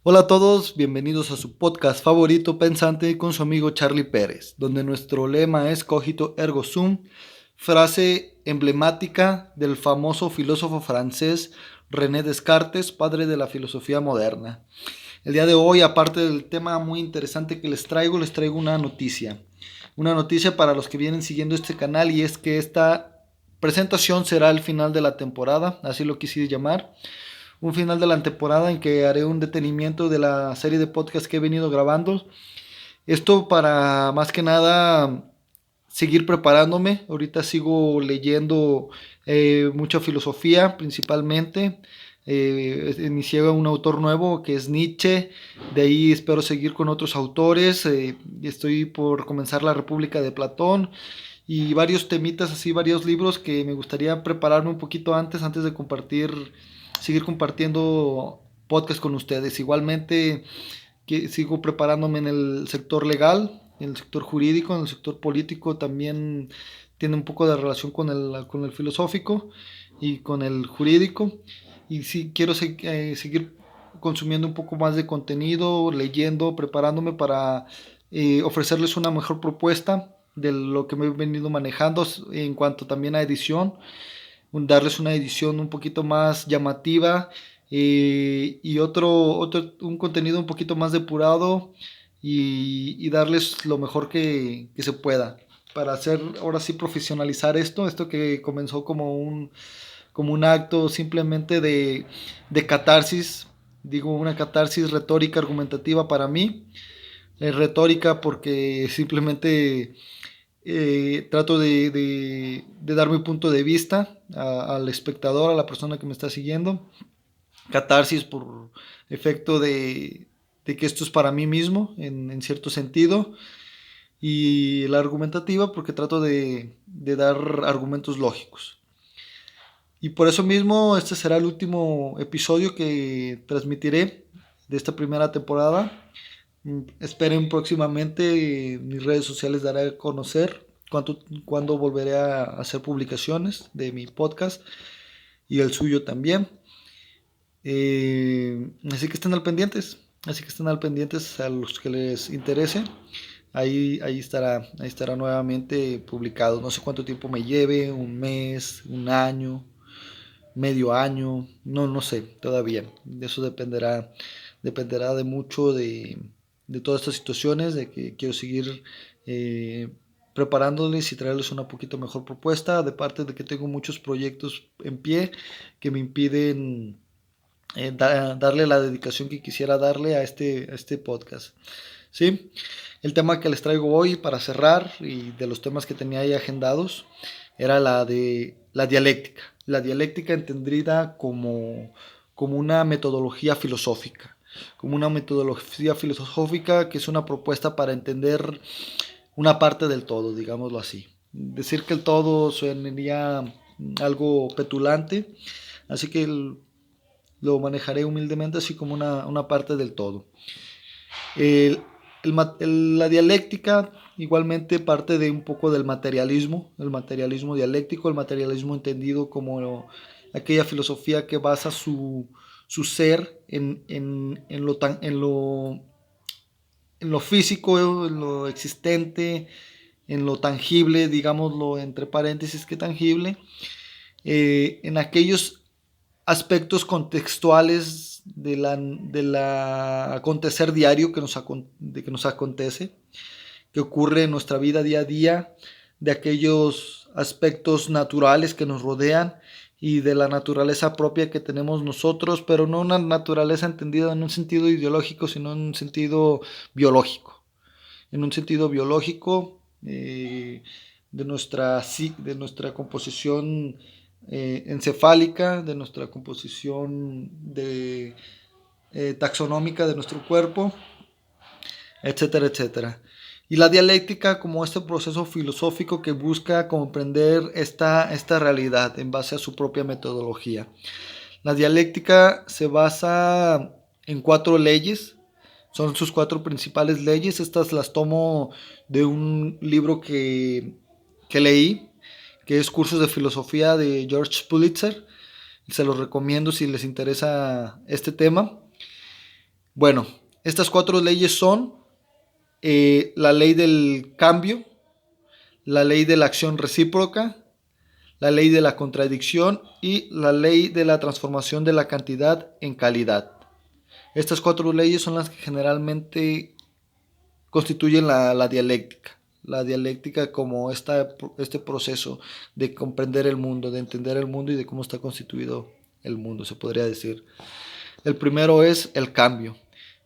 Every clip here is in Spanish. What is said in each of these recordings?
Hola a todos, bienvenidos a su podcast favorito Pensante con su amigo Charlie Pérez, donde nuestro lema es Cogito ergo sum, frase emblemática del famoso filósofo francés René Descartes, padre de la filosofía moderna. El día de hoy, aparte del tema muy interesante que les traigo una noticia. Una noticia para los que vienen siguiendo este canal, y es que esta presentación será el final de la temporada, así lo quise llamar. Un final de la temporada en que haré un detenimiento de la serie de podcasts que he venido grabando. Esto para más que nada seguir preparándome. Ahorita sigo leyendo mucha filosofía principalmente. Inicié un autor nuevo que es Nietzsche. De ahí espero seguir con otros autores. Estoy por comenzar La República de Platón. Y varios temitas así, varios libros que me gustaría prepararme un poquito antes de seguir compartiendo podcast con ustedes. Igualmente que sigo preparándome en el sector legal, en el sector jurídico, en el sector político también tiene un poco de relación con el filosófico y con el jurídico. Y sí quiero seguir consumiendo un poco más de contenido, leyendo, preparándome para ofrecerles una mejor propuesta de lo que me he venido manejando en cuanto también a edición, darles una edición un poquito más llamativa, y un contenido un poquito más depurado, y darles lo mejor que se pueda para hacer ahora sí profesionalizar esto que comenzó como un acto simplemente de catarsis, digo una catarsis retórica argumentativa para mí. Retórica porque simplemente trato de dar mi punto de vista al espectador, a la persona que me está siguiendo. Catarsis por efecto de que esto es para mí mismo, en cierto sentido. Y la argumentativa porque trato de dar argumentos lógicos. Y por eso mismo este será el último episodio que transmitiré de esta primera temporada. Esperen próximamente, mis redes sociales daré a conocer cuándo volveré a hacer publicaciones de mi podcast y el suyo también. Así que estén al pendientes. Así que estén al pendientes a los que les interese. Ahí estará nuevamente publicado. No sé cuánto tiempo me lleve, un mes, un año, medio año, no sé todavía. De eso dependerá de mucho de todas estas situaciones, de que quiero seguir preparándoles y traerles una poquito mejor propuesta, de parte de que tengo muchos proyectos en pie que me impiden darle la dedicación que quisiera darle a este podcast. ¿Sí? El tema que les traigo hoy para cerrar, y de los temas que tenía ahí agendados, era la de la dialéctica. La dialéctica entendida como una metodología filosófica. Como una metodología filosófica que es una propuesta para entender una parte del todo, digámoslo así. Decir que el todo suenaría algo petulante, así que lo manejaré humildemente así como una parte del todo. El, la dialéctica igualmente parte de un poco del materialismo, el materialismo dialéctico, el materialismo entendido como aquella filosofía que basa su ser en lo físico, en lo existente, en lo tangible, digámoslo entre paréntesis que tangible, en aquellos aspectos contextuales de la acontecer diario que nos acontece, que ocurre en nuestra vida día a día, de aquellos aspectos naturales que nos rodean y de la naturaleza propia que tenemos nosotros, pero no una naturaleza entendida en un sentido ideológico, sino en un sentido biológico. En un sentido biológico, de nuestra composición encefálica, de nuestra composición taxonómica de nuestro cuerpo, etcétera, etcétera. Y la dialéctica como este proceso filosófico que busca comprender esta realidad en base a su propia metodología. La dialéctica se basa en 4 leyes, son sus 4 principales leyes. Estas las tomo de un libro que leí, que es Cursos de Filosofía de George Pulitzer. Se los recomiendo si les interesa este tema. Bueno, estas 4 leyes son la ley del cambio, la ley de la acción recíproca, la ley de la contradicción y la ley de la transformación de la cantidad en calidad. Estas 4 leyes son las que generalmente constituyen la dialéctica. La dialéctica como este proceso de comprender el mundo, de entender el mundo y de cómo está constituido el mundo, se podría decir. El primero es el cambio.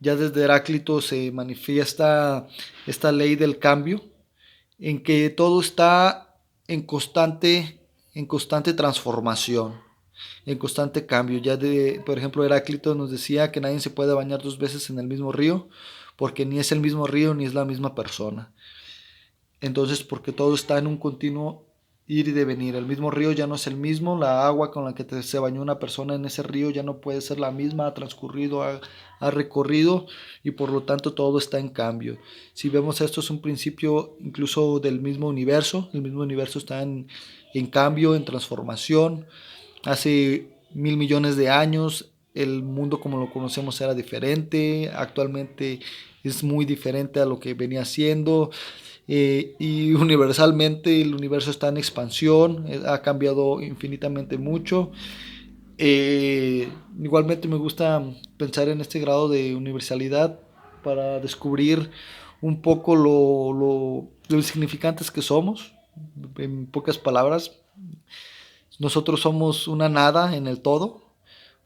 Ya desde Heráclito se manifiesta esta ley del cambio, en que todo está en constante transformación, en constante cambio. Por ejemplo, Heráclito nos decía que nadie se puede bañar 2 veces en el mismo río, porque ni es el mismo río ni es la misma persona. Entonces, porque todo está en un continuo ir y devenir. El mismo río ya no es el mismo, la agua con la que se bañó una persona en ese río ya no puede ser la misma, ha transcurrido, ha recorrido, y por lo tanto todo está en cambio. Si vemos esto, es un principio incluso del mismo universo. El mismo universo está en cambio, en transformación. Hace 1.000 millones de años el mundo como lo conocemos era diferente, actualmente es muy diferente a lo que venía siendo. Y universalmente el universo está en expansión, ha cambiado infinitamente mucho. Igualmente me gusta pensar en este grado de universalidad para descubrir un poco lo insignificantes que somos. En pocas palabras, nosotros somos una nada en el todo,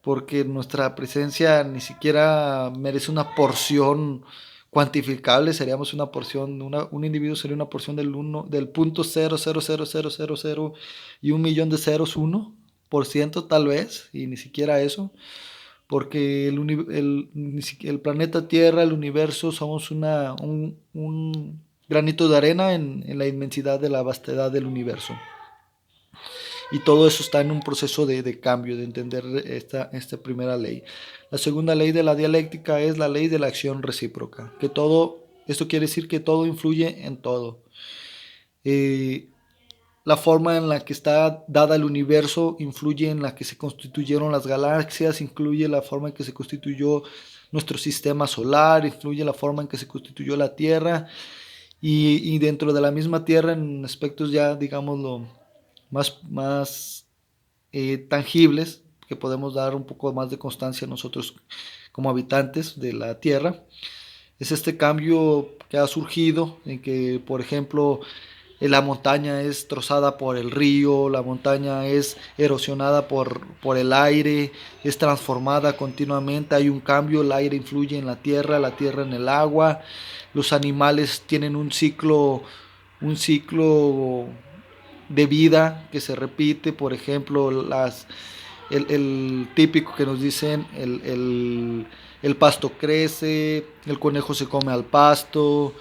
porque nuestra presencia ni siquiera merece una porción cuantificable. Seríamos una porción, un individuo sería una porción del punto 0,00000 y 1.000.000 de ceros, 1% tal vez, y ni siquiera eso, porque el planeta Tierra, el universo, somos un granito de arena en la inmensidad de la vastedad del universo. Y todo eso está en un proceso de cambio, de entender esta primera ley. La segunda ley de la dialéctica es la ley de la acción recíproca. Esto quiere decir que todo influye en todo. La forma en la que está dada el universo influye en la que se constituyeron las galaxias, influye la forma en que se constituyó nuestro sistema solar, influye la forma en que se constituyó la Tierra, y dentro de la misma Tierra, en aspectos ya, digámoslo, más tangibles, que podemos dar un poco más de constancia nosotros como habitantes de la Tierra, es este cambio que ha surgido en que, por ejemplo, la montaña es trozada por el río, la montaña es erosionada por el aire, es transformada continuamente, hay un cambio, el aire influye en la tierra en el agua, los animales tienen un ciclo de vida que se repite. Por ejemplo, el típico que nos dicen, el pasto crece, el conejo se come al pasto,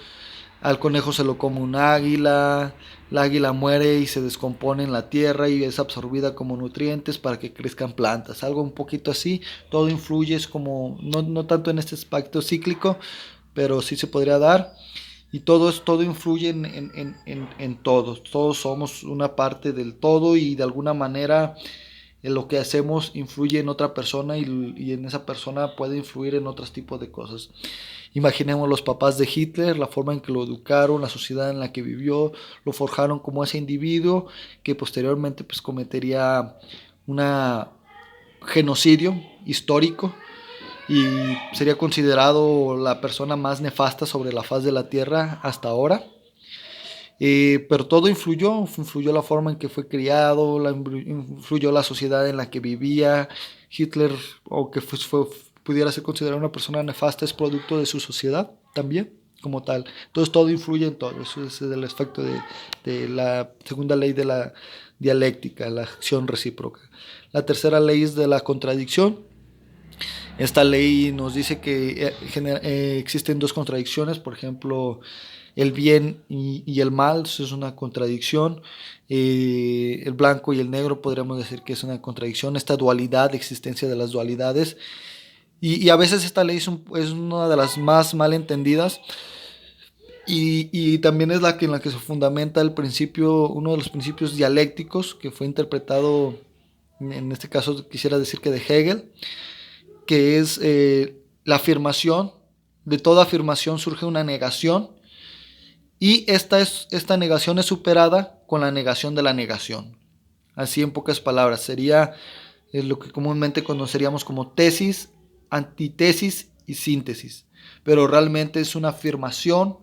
al conejo se lo come un águila, la águila muere y se descompone en la tierra y es absorbida como nutrientes para que crezcan plantas, algo un poquito así. Todo influye, es como, no tanto en este aspecto cíclico, pero sí se podría dar. Y todo influye en todos. Todos somos una parte del todo, y de alguna manera en lo que hacemos influye en otra persona, y en esa persona puede influir en otros tipos de cosas. Imaginemos los papás de Hitler, la forma en que lo educaron, la sociedad en la que vivió, lo forjaron como ese individuo que posteriormente pues cometería un genocidio histórico y sería considerado la persona más nefasta sobre la faz de la tierra hasta ahora. Pero todo influyó la forma en que fue criado, influyó la sociedad en la que vivía. Hitler, aunque pudiera ser considerado una persona nefasta, es producto de su sociedad también, como tal. Entonces todo influye en todo. Eso es el efecto de la segunda ley de la dialéctica, la acción recíproca. La tercera ley es de la contradicción. Esta ley nos dice que existen 2 contradicciones. Por ejemplo, el bien y el mal, eso es una contradicción. El blanco y el negro podríamos decir que es una contradicción. Esta dualidad, existencia de las dualidades. Y a veces esta ley es una de las más mal entendidas. Y también es en la que se fundamenta uno de los principios dialécticos que fue interpretado, en este caso quisiera decir que de Hegel, que es la afirmación, de toda afirmación surge una negación, y esta negación es superada con la negación de la negación. Así, en pocas palabras, sería lo que comúnmente conoceríamos como tesis, antítesis y síntesis. Pero realmente es una afirmación,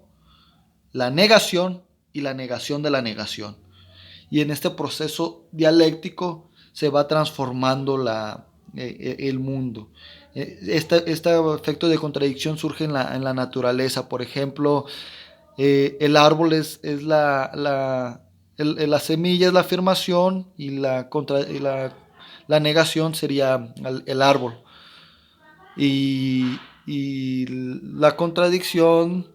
la negación y la negación de la negación. Y en este proceso dialéctico se va transformando el mundo. Este efecto de contradicción surge en la naturaleza. Por ejemplo, el árbol es la semilla, es la afirmación, y la negación sería el árbol. Y la contradicción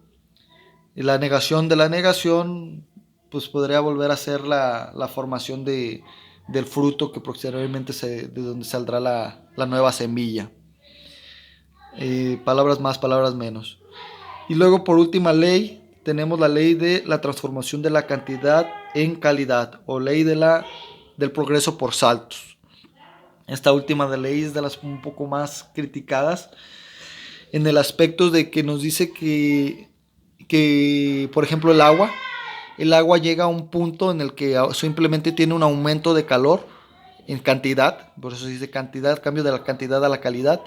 y la negación de la negación, pues podría volver a ser la formación del fruto que posteriormente de donde saldrá la nueva semilla. Palabras más, palabras menos. Y luego, por última ley, tenemos la ley de la transformación de la cantidad en calidad, o ley del progreso por saltos. Esta última de ley es de las un poco más criticadas, en el aspecto de que nos dice que por ejemplo, el agua llega a un punto en el que simplemente tiene un aumento de calor en cantidad, por eso se dice cantidad, cambio de la cantidad a la calidad,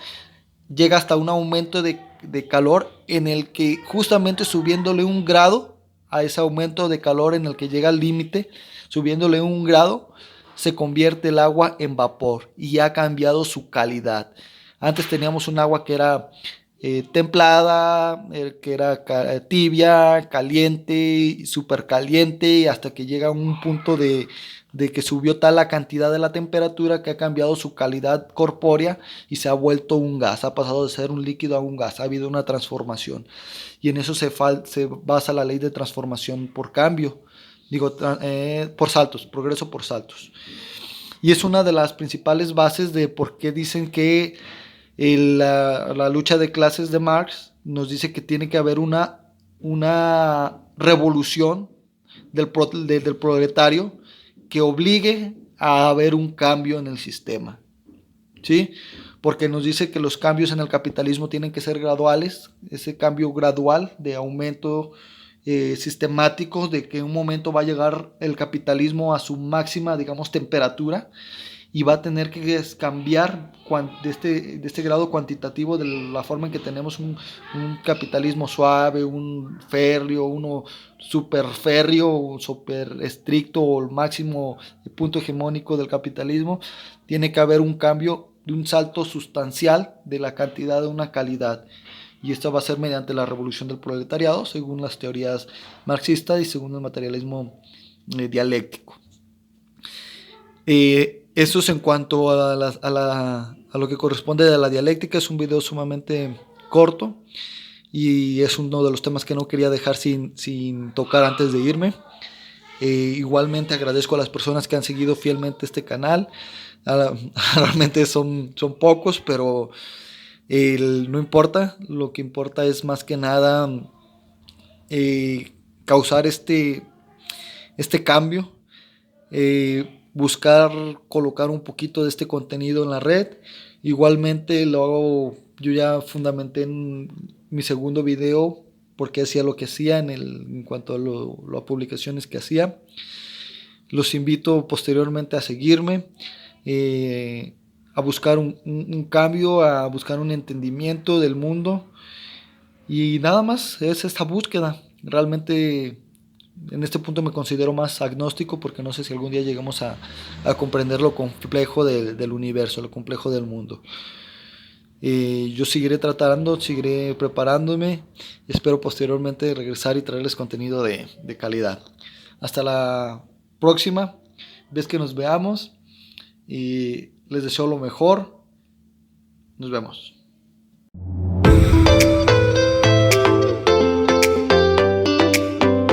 llega hasta un aumento de calor en el que, justamente subiéndole un grado a ese aumento de calor en el que llega al límite, subiéndole un grado, se convierte el agua en vapor y ha cambiado su calidad. Antes teníamos un agua que era templada, que era tibia, caliente, súper caliente, hasta que llega a un punto de que subió tal la cantidad de la temperatura que ha cambiado su calidad corpórea y se ha vuelto un gas, ha pasado de ser un líquido a un gas, ha habido una transformación. Y en eso se basa la ley de transformación por cambio, por saltos, progreso por saltos. Y es una de las principales bases de por qué dicen que la lucha de clases de Marx nos dice que tiene que haber una revolución del proletario que obligue a haber un cambio en el sistema, ¿sí? Porque nos dice que los cambios en el capitalismo tienen que ser graduales, ese cambio gradual de aumento sistemático, de que en un momento va a llegar el capitalismo a su máxima, digamos, temperatura, y va a tener que cambiar de este grado cuantitativo, de la forma en que tenemos un capitalismo suave, un férreo, uno super férreo, super estricto, o el máximo punto hegemónico del capitalismo. Tiene que haber un cambio de un salto sustancial de la cantidad a una calidad. Y esto va a ser mediante la revolución del proletariado, según las teorías marxistas y según el materialismo dialéctico. Eso es en cuanto a lo que corresponde a la dialéctica. Es un video sumamente corto y es uno de los temas que no quería dejar sin tocar antes de irme. Igualmente agradezco a las personas que han seguido fielmente este canal. Realmente son pocos, pero no importa. Lo que importa es más que nada causar este cambio, buscar colocar un poquito de este contenido en la red. Igualmente lo hago, yo ya fundamenté en mi segundo video porque hacía lo que hacía en cuanto a las publicaciones que hacía. Los invito posteriormente a seguirme, a buscar un cambio, a buscar un entendimiento del mundo, y nada más es esta búsqueda. Realmente en este punto me considero más agnóstico, porque no sé si algún día llegamos a comprender lo complejo del universo, lo complejo del mundo. Yo seguiré tratando, seguiré preparándome. Espero posteriormente regresar y traerles contenido de calidad. Hasta la próxima vez que nos veamos, y les deseo lo mejor. Nos vemos.